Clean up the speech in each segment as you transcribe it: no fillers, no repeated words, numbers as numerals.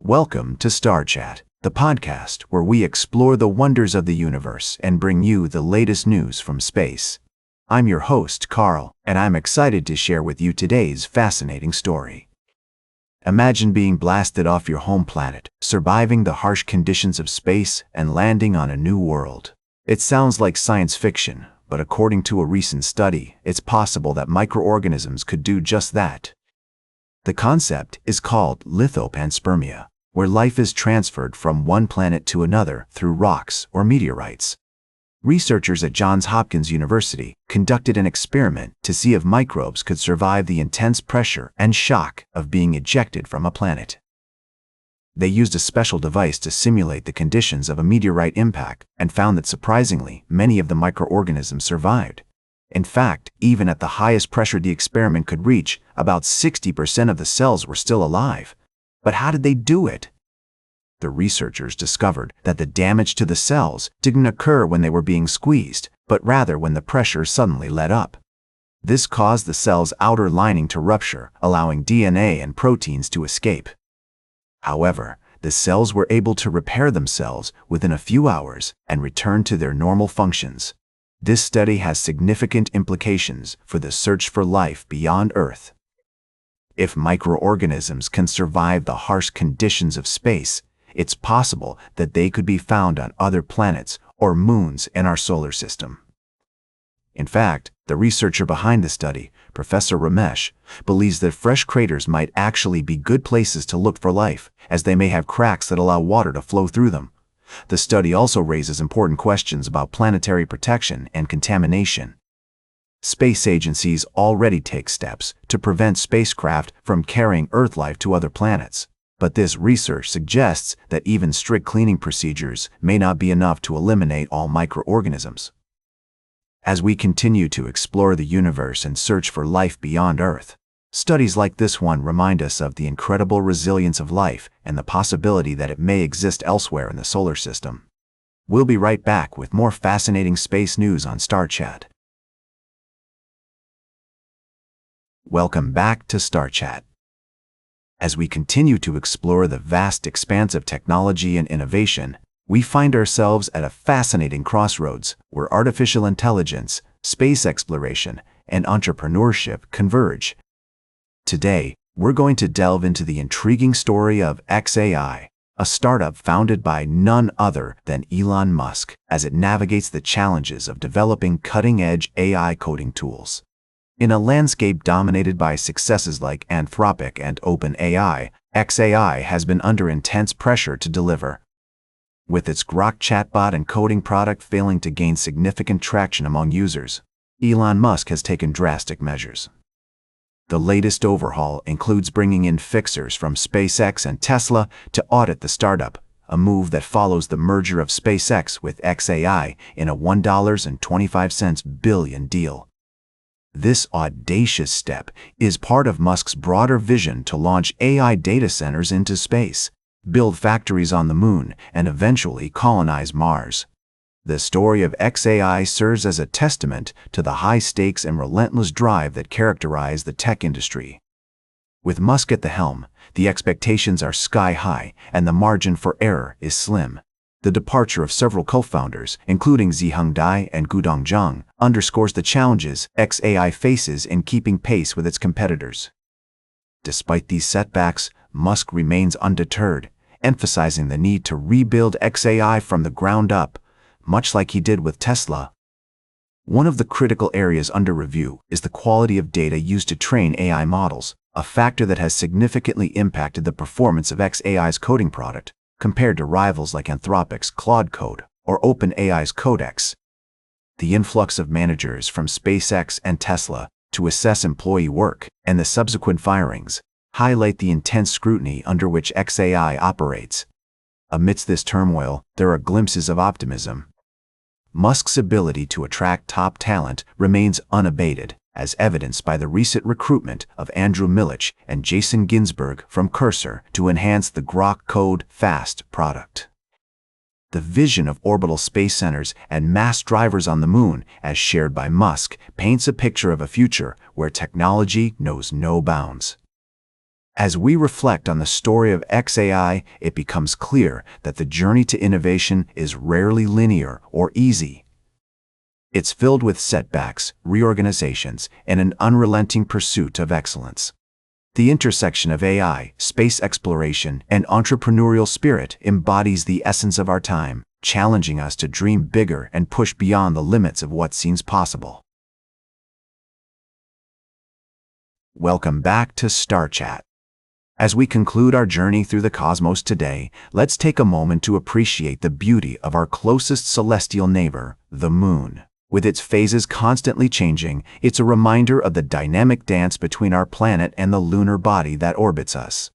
Welcome to Star Chat, the podcast where we explore the wonders of the universe and bring you the latest news from space. I'm your host, Carl, and I'm excited to share with you today's fascinating story. Imagine being blasted off your home planet, surviving the harsh conditions of space, and landing on a new world. It sounds like science fiction, but according to a recent study, it's possible that microorganisms could do just that. The concept is called lithopanspermia, where life is transferred from one planet to another through rocks or meteorites. Researchers at Johns Hopkins University conducted an experiment to see if microbes could survive the intense pressure and shock of being ejected from a planet. They used a special device to simulate the conditions of a meteorite impact and found that surprisingly, many of the microorganisms survived. In fact, even at the highest pressure the experiment could reach, about 60% of the cells were still alive. But how did they do it? The researchers discovered that the damage to the cells didn't occur when they were being squeezed, but rather when the pressure suddenly let up. This caused the cell's outer lining to rupture, allowing DNA and proteins to escape. However, the cells were able to repair themselves within a few hours and return to their normal functions. This study has significant implications for the search for life beyond Earth. If microorganisms can survive the harsh conditions of space, it's possible that they could be found on other planets or moons in our solar system. In fact, the researcher behind the study, Professor Ramesh, believes that fresh craters might actually be good places to look for life, as they may have cracks that allow water to flow through them. The study also raises important questions about planetary protection and contamination. Space agencies already take steps to prevent spacecraft from carrying Earth life to other planets, but this research suggests that even strict cleaning procedures may not be enough to eliminate all microorganisms. As we continue to explore the universe and search for life beyond Earth, studies like this one remind us of the incredible resilience of life and the possibility that it may exist elsewhere in the solar system. We'll be right back with more fascinating space news on Star Chat. Welcome back to Star Chat. As we continue to explore the vast expanse of technology and innovation, we find ourselves at a fascinating crossroads where artificial intelligence, space exploration, and entrepreneurship converge. Today, we're going to delve into the intriguing story of xAI, a startup founded by none other than Elon Musk, as it navigates the challenges of developing cutting-edge AI coding tools. In a landscape dominated by successes like Anthropic and OpenAI, xAI has been under intense pressure to deliver. With its Grok chatbot and coding product failing to gain significant traction among users, Elon Musk has taken drastic measures. The latest overhaul includes bringing in fixers from SpaceX and Tesla to audit the startup, a move that follows the merger of SpaceX with xAI in a $1.25 billion deal. This audacious step is part of Musk's broader vision to launch AI data centers into space, build factories on the moon, and eventually colonize Mars. The story of xAI serves as a testament to the high stakes and relentless drive that characterize the tech industry. With Musk at the helm, the expectations are sky high and the margin for error is slim. The departure of several co-founders, including Zhiheng Dai and Gudong Zhang, underscores the challenges xAI faces in keeping pace with its competitors. Despite these setbacks, Musk remains undeterred, emphasizing the need to rebuild xAI from the ground up, much like he did with Tesla. One of the critical areas under review is the quality of data used to train AI models, a factor that has significantly impacted the performance of xAI's coding product, compared to rivals like Anthropic's Claude Code or OpenAI's Codex. The influx of managers from SpaceX and Tesla to assess employee work and the subsequent firings highlight the intense scrutiny under which xAI operates. Amidst this turmoil, there are glimpses of optimism. Musk's ability to attract top talent remains unabated, as evidenced by the recent recruitment of Andrew Milich and Jason Ginsberg from Cursor to enhance the Grok Code Fast product. The vision of orbital space centers and mass drivers on the moon, as shared by Musk, paints a picture of a future where technology knows no bounds. As we reflect on the story of XAI, it becomes clear that the journey to innovation is rarely linear or easy. It's filled with setbacks, reorganizations, and an unrelenting pursuit of excellence. The intersection of AI, space exploration, and entrepreneurial spirit embodies the essence of our time, challenging us to dream bigger and push beyond the limits of what seems possible. Welcome back to Star Chat. As we conclude our journey through the cosmos today, let's take a moment to appreciate the beauty of our closest celestial neighbor, the Moon. With its phases constantly changing, it's a reminder of the dynamic dance between our planet and the lunar body that orbits us.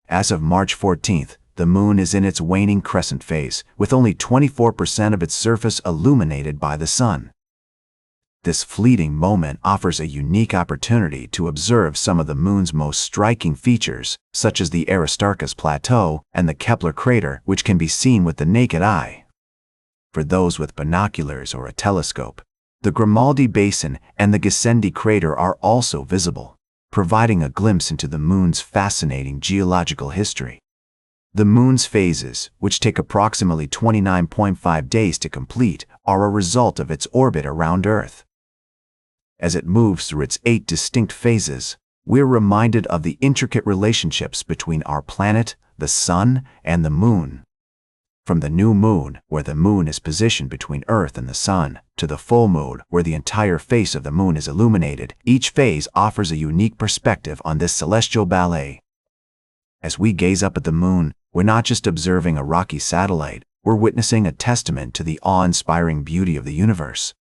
As of March 14th, the Moon is in its waning crescent phase, with only 24% of its surface illuminated by the Sun. This fleeting moment offers a unique opportunity to observe some of the Moon's most striking features, such as the Aristarchus Plateau and the Kepler crater, which can be seen with the naked eye. For those with binoculars or a telescope, the Grimaldi Basin and the Gassendi crater are also visible, providing a glimpse into the Moon's fascinating geological history. The Moon's phases, which take approximately 29.5 days to complete, are a result of its orbit around Earth. As it moves through its 8 distinct phases, we're reminded of the intricate relationships between our planet, the Sun, and the Moon. From the new moon, where the Moon is positioned between Earth and the Sun, to the full moon, where the entire face of the Moon is illuminated, each phase offers a unique perspective on this celestial ballet. As we gaze up at the Moon, we're not just observing a rocky satellite, we're witnessing a testament to the awe-inspiring beauty of the universe.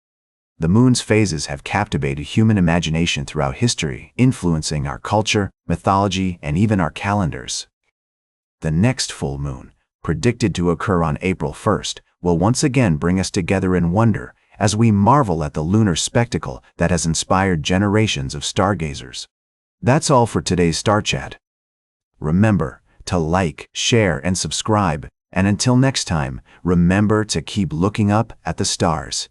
The Moon's phases have captivated human imagination throughout history, influencing our culture, mythology, and even our calendars. The next full moon, predicted to occur on April 1st, will once again bring us together in wonder as we marvel at the lunar spectacle that has inspired generations of stargazers. That's all for today's Star Chat. Remember to like, share, and subscribe, and until next time, remember to keep looking up at the stars.